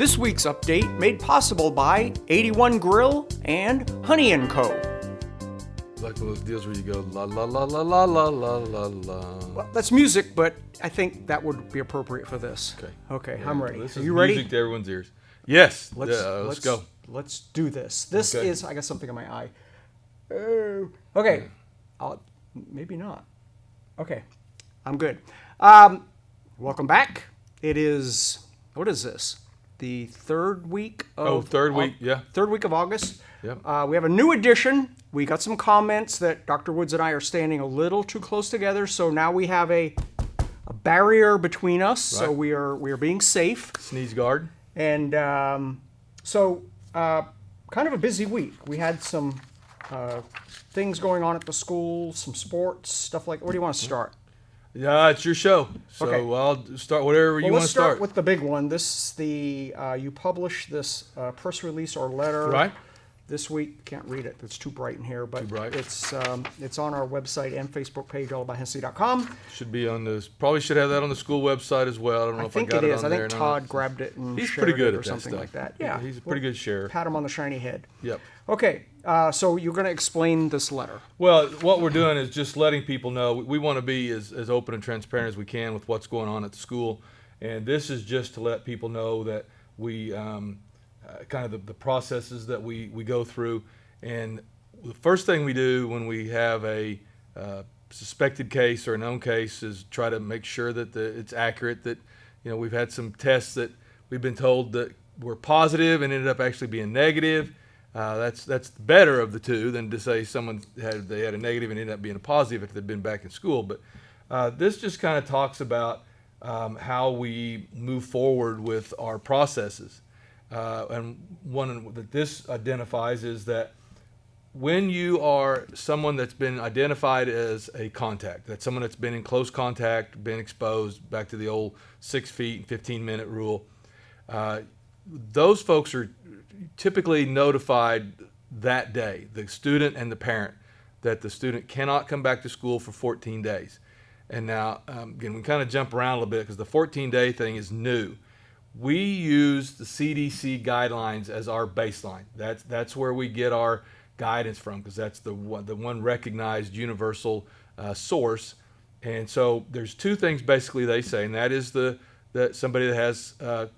This week's update made possible by 81 Grill and Honey & Co. Like one of those deals where you go la la la la la la la la la. Well, that's music, but I think that would be appropriate for this. Okay, yeah, I'm ready. This Are is you ready? music to everyone's ears. Yes. Let's go. Let's do this. This Okay. is, I got something in my eye. Oh, okay. Maybe not. Okay, I'm good. Welcome back. It is, what is this? The third week of... third week, yeah. Third week of August. Yep. We have a new edition. We got some comments that Dr. Woods and I are standing a little too close together, so now we have a barrier between us, Right. so we are being safe. Sneeze guard. And kind of a busy week. We had some things going on at the school, some sports, stuff like... Where do you want to start? Yeah, it's your show. So Okay. I'll start whatever you want to Let's start. start with the big one. This you published this press release or letter Right. this week. Can't read it. It's too bright in here, but Too bright. it's on our website and Facebook page, allaboutHennessey.com. Should be on this. Probably should have that on the school website as well. I don't know I if think I got it it is. on I there. think or not. Todd grabbed it and He's shared pretty good it or at that something stuff. like that. Yeah, He's a pretty good sharer. Pat him on the shiny head. Yep. Okay, so you're going to explain this letter. Well, what we're doing is just letting people know we want to be as open and transparent as we can with what's going on at the school, and this is just to let people know that we kind of the processes that we go through. And the first thing we do when we have a suspected case or a known case is try to make sure that it's accurate. That we've had some tests that we've been told that were positive and ended up actually being negative. That's better of the two than to say someone had a negative and ended up being a positive if they'd been back in school. But this just kind of talks about how we move forward with our processes. And one that this identifies is that when you are someone that's been identified as a contact, that's someone that's been in close contact, been exposed, back to the old 6 feet, 15-minute rule, those folks are typically notified that day, the student and the parent, that the student cannot come back to school for 14 days. And now, again, we kind of jump around a little bit because the 14-day thing is new. We use the CDC guidelines as our baseline. That's where we get our guidance from, because that's the one recognized universal source. And so there's two things basically they say, and that is that somebody that has a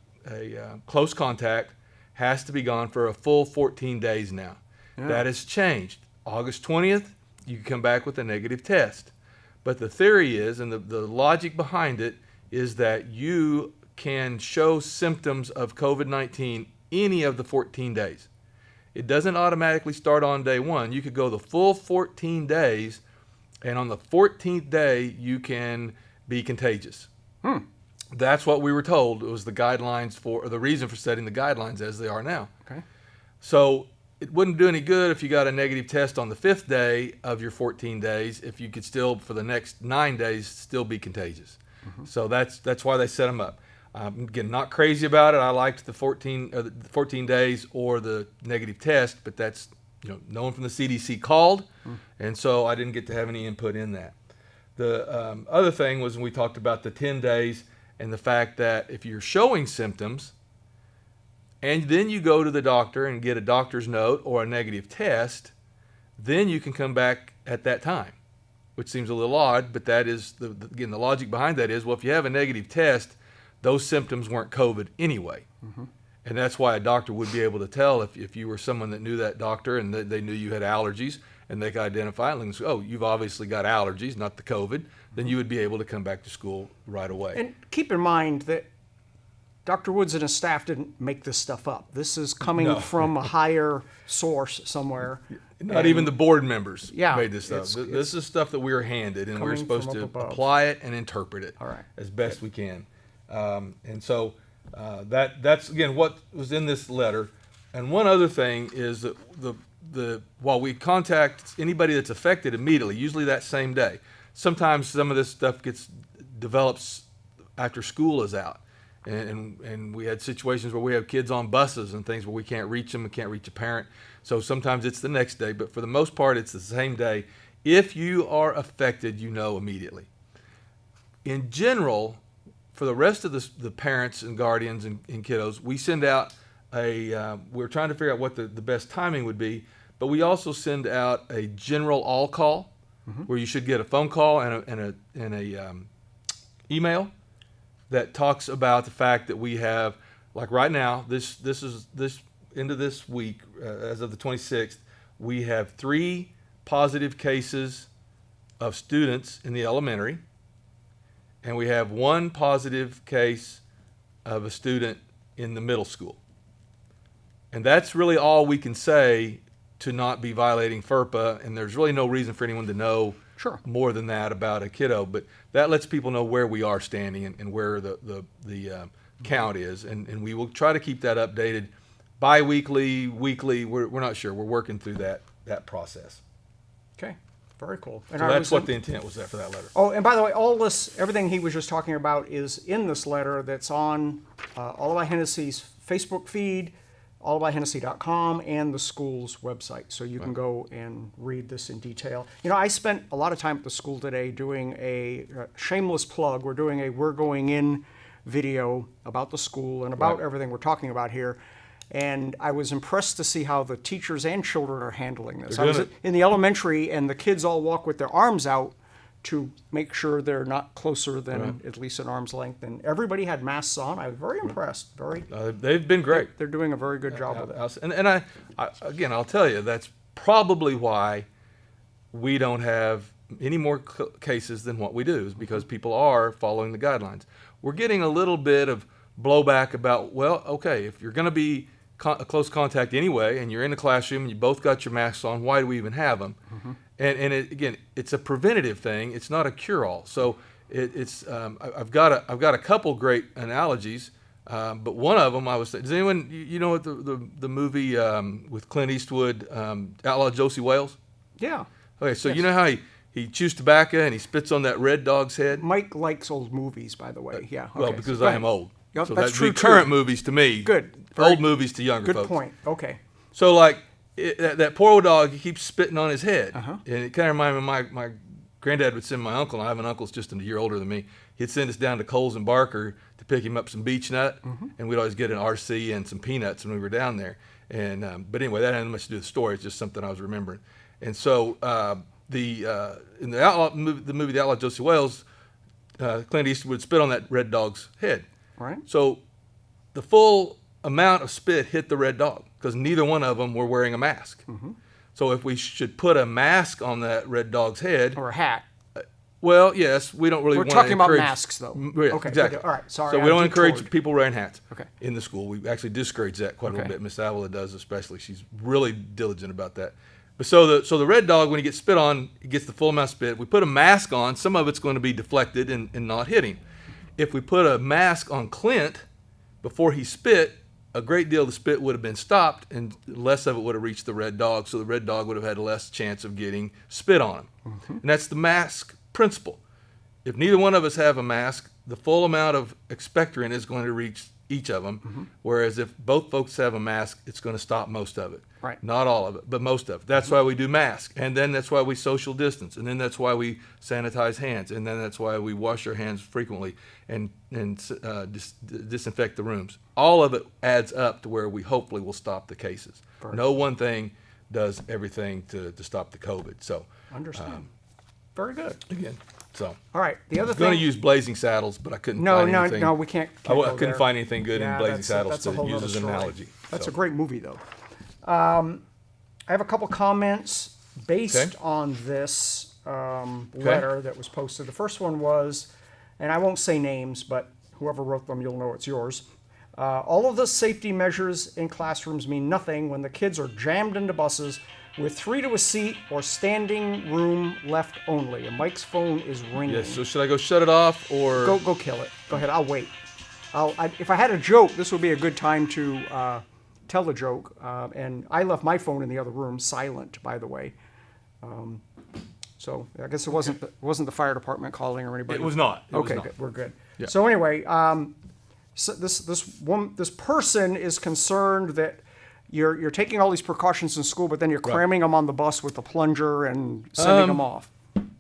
close contact has to be gone for a full 14 days now. Yeah. That has changed. August 20th, you can come back with a negative test. But the theory is, and the logic behind it, is that you can show symptoms of COVID-19 any of the 14 days. It doesn't automatically start on day one. You could go the full 14 days, and on the 14th day, you can be contagious. That's what we were told. It was the guidelines or the reason for setting the guidelines as they are now. Okay. So it wouldn't do any good if you got a negative test on the 5th day of your 14 days if you could still, for the next 9 days, still be contagious. Mm-hmm. So that's why they set them up. Again, not crazy about it. I liked the 14 days or the negative test, but that's no one from the CDC called, and so I didn't get to have any input in that. The other thing was when we talked about the 10 days and the fact that if you're showing symptoms and then you go to the doctor and get a doctor's note or a negative test, then you can come back at that time, which seems a little odd, but that is, again, the logic behind that is, well, if you have a negative test, those symptoms weren't COVID anyway. Mm-hmm. And that's why a doctor would be able to tell if you were someone that knew that doctor and they knew you had allergies and they could identify it and say, oh, you've obviously got allergies, not the COVID, then you would be able to come back to school right away. And keep in mind that Dr. Woods and his staff didn't make this stuff up. This is coming from a higher source somewhere. Not even the board members made this stuff. This is stuff that we were handed, and we're supposed to apply it and interpret it as best we can. And so that's again what was in this letter. And one other thing is that while we contact anybody that's affected immediately, usually that same day, sometimes some of this stuff develops after school is out. And we had situations where we have kids on buses and things where we can't reach them and can't reach a parent. So sometimes it's the next day, but for the most part, it's the same day. If you are affected, immediately. In general, for the rest of the parents and guardians and kiddos, we send out we're trying to figure out what the best timing would be, but we also send out a general all call where you should get a phone call and a email that talks about the fact that we have, like right now, this end of this week, as of the 26th, we have 3 positive cases of students in the elementary, and we have 1 positive case of a student in the middle school. And that's really all we can say to not be violating FERPA, and there's really no reason for anyone to know more than that about a kiddo. But that lets people know where we are standing and where the count is, and we will try to keep that updated bi-weekly, weekly. We're not sure. We're working through that process. Okay, very cool. And so that's what the intent was there for that letter. Oh, and by the way, all this, everything he was just talking about is in this letter that's on All About Hennessy's Facebook feed, allaboutHennessy.com, and the school's website. So you can go and read this in detail. You know, I spent a lot of time at the school today doing a shameless plug. We're doing a We're Going In video about the school and about everything we're talking about here. And I was impressed to see how the teachers and children are handling this. I was in the elementary, and the kids all walk with their arms out to make sure they're not closer than at least an arm's length. And everybody had masks on. I was very impressed. They've been great. They're doing a very good job with it. And I again, I'll tell you, that's probably why we don't have any more cases than what we do, is because people are following the guidelines. We're getting a little bit of blowback about, well, okay, if you're going to be a close contact anyway, and you're in the classroom and you both got your masks on, why do we even have them? And again, it's a preventative thing. It's not a cure-all. So I've got a couple great analogies, but one of them I was saying, does anyone you know what the movie with Clint Eastwood, Outlaw Josie Wales? Yeah. Okay, so you know how he chews tobacco and he spits on that red dog's head? Mike likes old movies, by the way. Yeah. Okay. Well, because I am old. Yep, so that's true. Current movies to me. Good. Old movies to younger folks. Good point. Okay. So like that poor old dog, he keeps spitting on his head, and it kind of reminded me of my granddad would send my uncle. And I have an uncle that's just a year older than me. He'd send us down to Coles and Barker to pick him up some beech nut, and we'd always get an RC and some peanuts when we were down there. And but anyway, that had nothing much to do with the story. It's just something I was remembering. And so in the movie The Outlaw Josie Wales, Clint Eastwood would spit on that red dog's head. Right. So the full amount of spit hit the red dog because neither one of them were wearing a mask. So if we should put a mask on that red dog's head, or a hat. Well, yes, we don't really. We're talking about masks, though. Yeah, okay. Exactly. All right. Sorry. So we don't encourage people wearing hats. Okay. In the school, we actually discourage that quite a little bit. Miss Avila does, especially. She's really diligent about that. But so the red dog, when he gets spit on, he gets the full amount of spit. We put a mask on. Some of it's going to be deflected and not hit him. If we put a mask on Clint before he spit, a great deal of the spit would have been stopped and less of it would have reached the red dog, so the red dog would have had less chance of getting spit on him. And that's the mask principle. If neither one of us have a mask, the full amount of expectorant is going to reach each of them, whereas if both folks have a mask, it's going to stop most of it. Right. Not all of it, but most of it. That's why we do masks, and then that's why we social distance, and then that's why we sanitize hands, and then that's why we wash our hands frequently and disinfect the rooms. All of it adds up to where we hopefully will stop the cases. Perfect. No one thing does everything to stop the COVID. So understand. Very good. Again. So, all right. The other thing. I was going to use Blazing Saddles, but I couldn't find anything. No, we can't. I couldn't find anything good in Blazing Saddles to use as an analogy. That's a great movie, though. I have a couple comments based on this letter that was posted. The first one was, and I won't say names, but whoever wrote them, you'll know it's yours. All of the safety measures in classrooms mean nothing when the kids are jammed into buses with 3 to a seat or standing room left only. And Mike's phone is ringing. Yes, so should I go shut it off or? Go kill it. Go ahead, I'll wait. If I had a joke, this would be a good time to tell the joke. And I left my phone in the other room, silent, by the way. So I guess it wasn't the fire department calling or anybody. It was not. Okay, good. We're good. Yeah. So anyway, so this person is concerned that you're taking all these precautions in school, but then you're cramming them on the bus with the plunger and sending them off.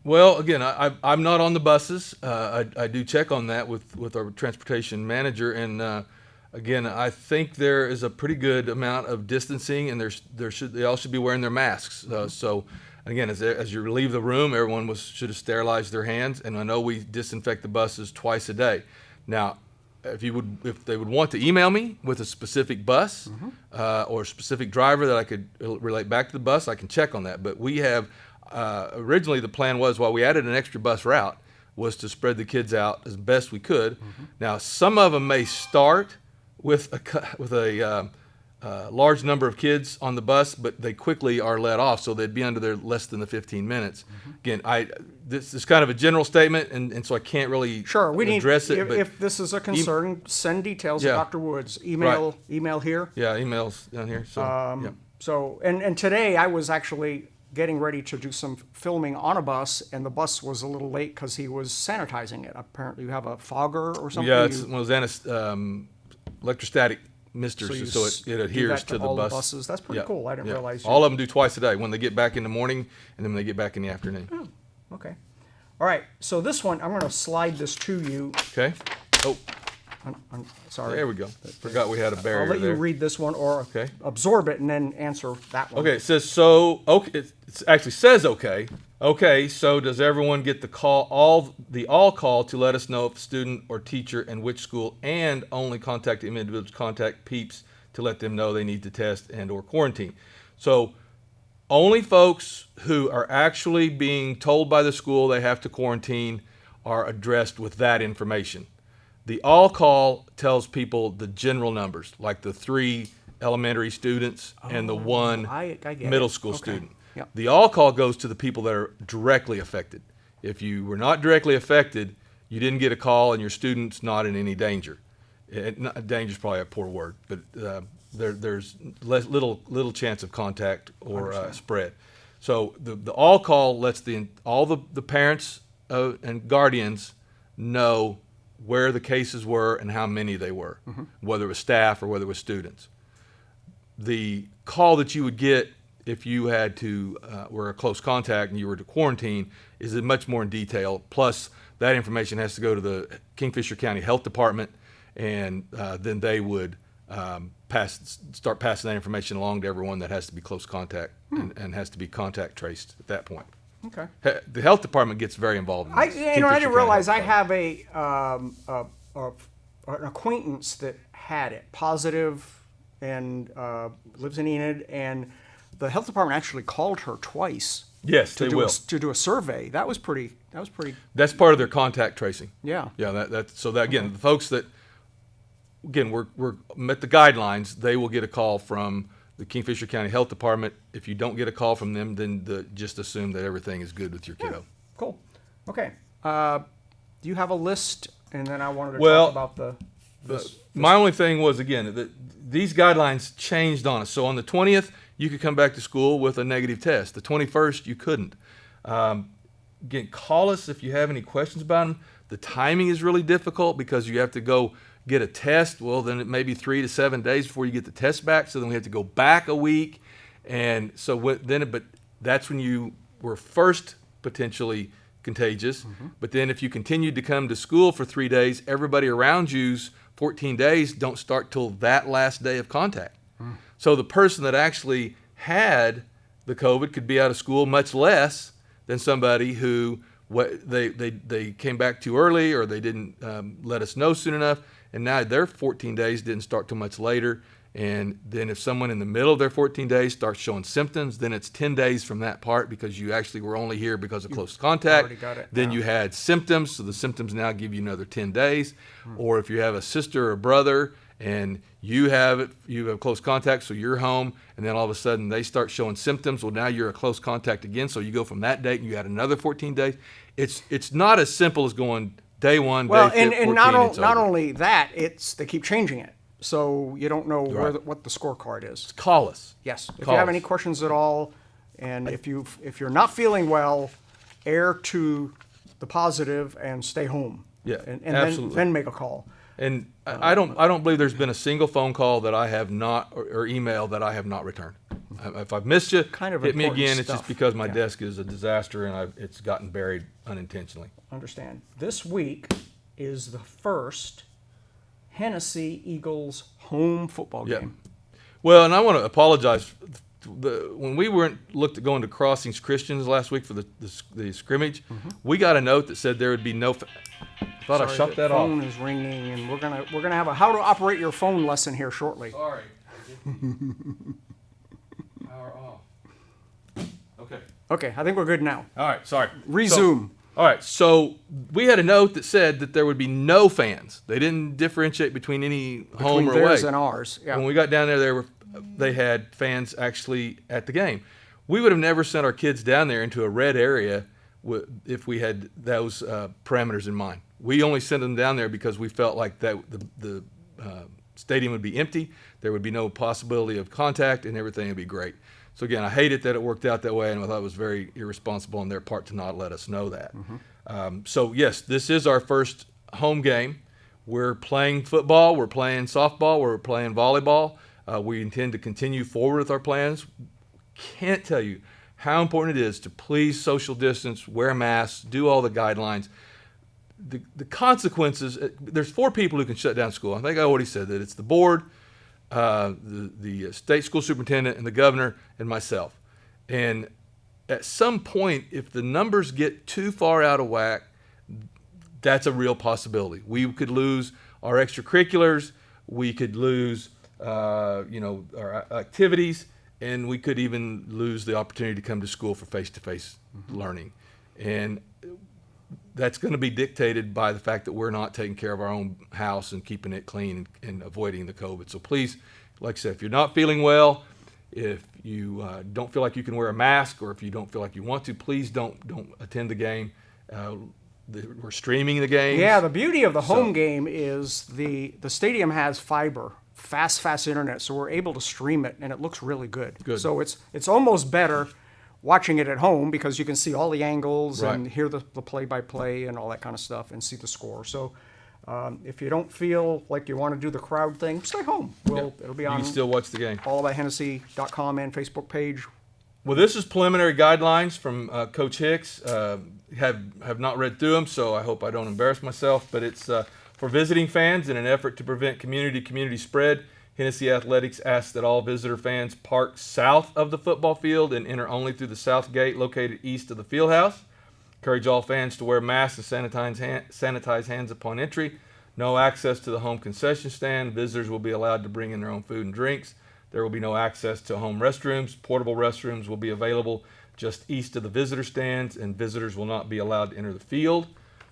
Well, again, I'm not on the buses. I do check on that with our transportation manager, and again, I think there is a pretty good amount of distancing, and they all should be wearing their masks. So, again, as you leave the room, everyone should have sterilized their hands, and I know we disinfect the buses twice a day. Now, if they would want to email me with a specific bus or a specific driver that I could relate back to the bus, I can check on that. But we have. Originally, the plan was, while we added an extra bus route, was to spread the kids out as best we could. Now, some of them may start with a large number of kids on the bus, but they quickly are let off, so they'd be under there less than the 15 minutes. Again, this is kind of a general statement, and so I can't really address it. If this is a concern, send details to Dr. Woods. Email here. Yeah, emails down here. So, So, and today I was actually getting ready to do some filming on a bus, and the bus was a little late because he was sanitizing it. Apparently you have a fogger or something. Yeah, it's one of those electrostatic misters, so it adheres to the all bus. The buses. That's pretty cool. I didn't realize. All of them do twice a day, when they get back in the morning and then when they get back in the afternoon. Oh, okay. All right, so this one, I'm going to slide this to you. Okay. Oh, I'm sorry. there we go. Forgot we had a barrier I'll let there. you read this one or Okay. absorb it and then answer that one. Okay, it says, so, okay, it actually says okay. Okay, so does everyone get the all call to let us know if student or teacher and which school, and only contact individuals, contact peeps to let them know they need to test and or quarantine. So only folks who are actually being told by the school they have to quarantine are addressed with that information. The all call tells people the general numbers, like the 3 elementary students and the 1 I get middle it. school Okay. student. Yep. The all call goes to the people that are directly affected. If you were not directly affected, you didn't get a call and your student's not in any danger. Danger is probably a poor word, but there's little chance of contact or spread. So the all call lets all the parents and guardians know where the cases were and how many they were, whether it was staff or whether it was students. The call that you would get if you had to were a close contact and you were to quarantine is much more in detail. Plus, that information has to go to the Kingfisher County Health Department, and then they would start passing that information along to everyone that has to be close contact and has to be contact traced at that point. Okay. The health department gets very involved in this. I didn't realize I have an acquaintance that had it, positive, and lives in Enid, and the health department actually called her twice. Yes, they will. To do a survey. That was pretty. That's part of their contact tracing. Yeah. Yeah. The folks that, again, we're met the guidelines. They will get a call from the Kingfisher County Health Department. If you don't get a call from them, then just assume that everything is good with your kiddo. Yeah, cool. Okay. Do you have a list? And then I wanted to talk about my only thing was, again, these guidelines changed on us. So on the 20th, you could come back to school with a negative test. The 21st, you couldn't. Again, call us if you have any questions about them. The timing is really difficult because you have to go get a test. Well, then it may be 3 to 7 days before you get the test back. So then we have to go back a week. And so but that's when you were first potentially contagious. But then if you continued to come to school for 3 days, everybody around you's 14 days don't start till that last day of contact. So the person that actually had the COVID could be out of school much less than somebody who they came back too early, or they didn't let us know soon enough, and now their 14 days didn't start till much later. And then if someone in the middle of their 14 days starts showing symptoms, then it's 10 days from that part because you actually were only here because of close contact. already got it. Then Yeah. you had symptoms, so the symptoms now give you another 10 days. Or if you have a sister or brother and you have close contact, so you're home, and then all of a sudden they start showing symptoms. Well, now you're a close contact again, so you go from that date and you had another 14 days. It's not as simple as going day 1, Well, day 14, and it's not over. only that, they keep changing it, so you don't know what the scorecard is. Call us. Yes. If Call you have us. any questions at all, and if you're not feeling well, err to the positive and stay home. Yeah, and absolutely. then make a call. And I don't believe there's been a single phone call that I have not or email that I have not returned. If I've missed you, Kind of hit me important again. It's stuff. just because my Yeah. desk is a disaster and it's gotten buried unintentionally. Understand. This week is the first Hennessey Eagles home football Yeah. game. Well, and I want to apologize. When we looked at going to Crossings Christians last week for the scrimmage, we got a note that said there would be no. Thought I shut that the off. phone is ringing, and we're gonna have a how to operate your phone lesson here shortly. Sorry. Power off. Okay. Okay, I think we're good now. All right. Sorry. Resume. All right, so we had a note that said that there would be no fans. They didn't differentiate between any home or Between away. theirs and ours. Yeah. When we got down there, they had fans actually at the game. We would have never sent our kids down there into a red area if we had those parameters in mind. We only sent them down there because we felt like that the stadium would be empty, there would be no possibility of contact, and everything would be great. So again, I hate it that it worked out that way, and I thought it was very irresponsible on their part to not let us know that. So yes, this is our first home game. We're playing football, we're playing softball, we're playing volleyball. We intend to continue forward with our plans. Can't tell you how important it is to please social distance, wear masks, do all the guidelines. The consequences, there's 4 people who can shut down school. I think I already said that. It's the board, the state school superintendent, and the governor, and myself. And at some point, if the numbers get too far out of whack, that's a real possibility. We could lose our extracurriculars, we could lose our activities, and we could even lose the opportunity to come to school for face-to-face learning. And that's going to be dictated by the fact that we're not taking care of our own house and keeping it clean and avoiding the COVID. So please, like I said, if you're not feeling well, if you don't feel like you can wear a mask, or if you don't feel like you want to, please don't attend the game. We're streaming the game. Yeah, the beauty of the home game is the stadium has fiber, fast internet, so we're able to stream it, and it looks really good. So it's almost better watching it at home because you can see all the angles and hear the play-by-play and all that kind of stuff and see the score. So if you don't feel like you want to do the crowd thing, stay home. It'll be on. You can still watch the game. allaboutHennessey.com and Facebook page. Well, this is preliminary guidelines from Coach Hicks. Have not read through them, so I hope I don't embarrass myself. But it's for visiting fans in an effort to prevent community spread. Hennessey Athletics asks that all visitor fans park south of the football field and enter only through the south gate located east of the field house. Encourage all fans to wear masks and sanitize hands upon entry. No access to the home concession stand. Visitors will be allowed to bring in their own food and drinks. There will be no access to home restrooms. Portable restrooms will be available just east of the visitor stands, and visitors will not be allowed to enter the field.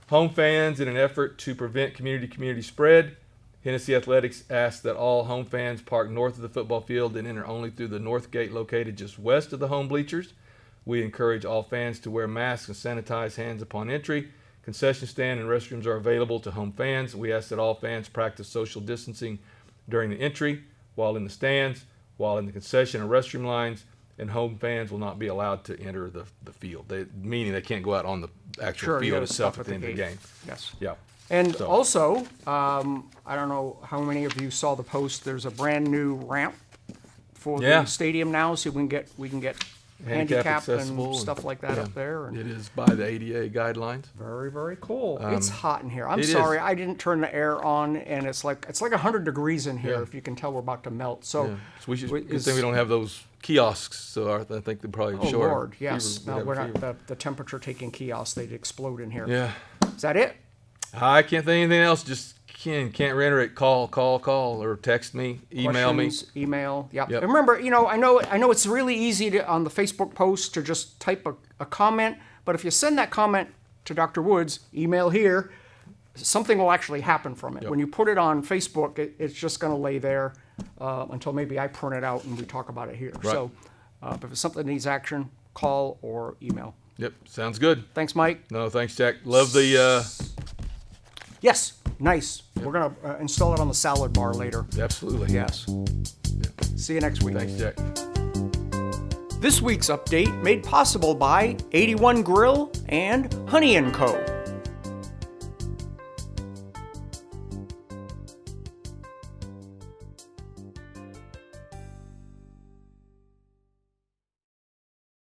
Home fans, in an effort to prevent community spread, Hennessey Athletics asks that all home fans park north of the football field and enter only through the north gate located just west of the home bleachers. We encourage all fans to wear masks and sanitize hands upon entry. Concession stand and restrooms are available to home fans. We ask that all fans practice social distancing during the entry, while in the stands, while in the concession and restroom lines, and home fans will not be allowed to enter the field, meaning they can't go out on the actual field itself at the end of the game. Yes. Yeah. And also, I don't know how many of you saw the post. There's a brand new ramp for the stadium now, so we can get handicap and stuff like that up there. And it is by the ADA guidelines. very, very cool. It's hot in here. I'm sorry, I didn't turn the air on, and it's like 100 degrees in here. If you can tell, we're about to melt. So we should. Good thing we don't have those kiosks. So I think they're probably oh short. Lord, yes. No, we're not the temperature taking kiosks. They'd explode in here. Yeah. Is that it? I can't think of anything else. Just can't reiterate. Call, or text me, email Questions, email. Yep. And remember, I know it's really easy to, on the Facebook post, to just type a comment. But if you send that comment to Dr. Woods, email here, something will actually happen from it. When you put it on Facebook, it's just going to lay there until maybe I print it out and we talk about it here. Right. So, if it's something that needs action, call or email. Yep. Sounds good. Thanks, Mike. No, thanks, Jack. Love the. Yes, nice. We're going to install it on the salad bar later. Absolutely. Yes. See you next week. Thanks, Jack. This week's update made possible by 81 Grill and Honey & Co.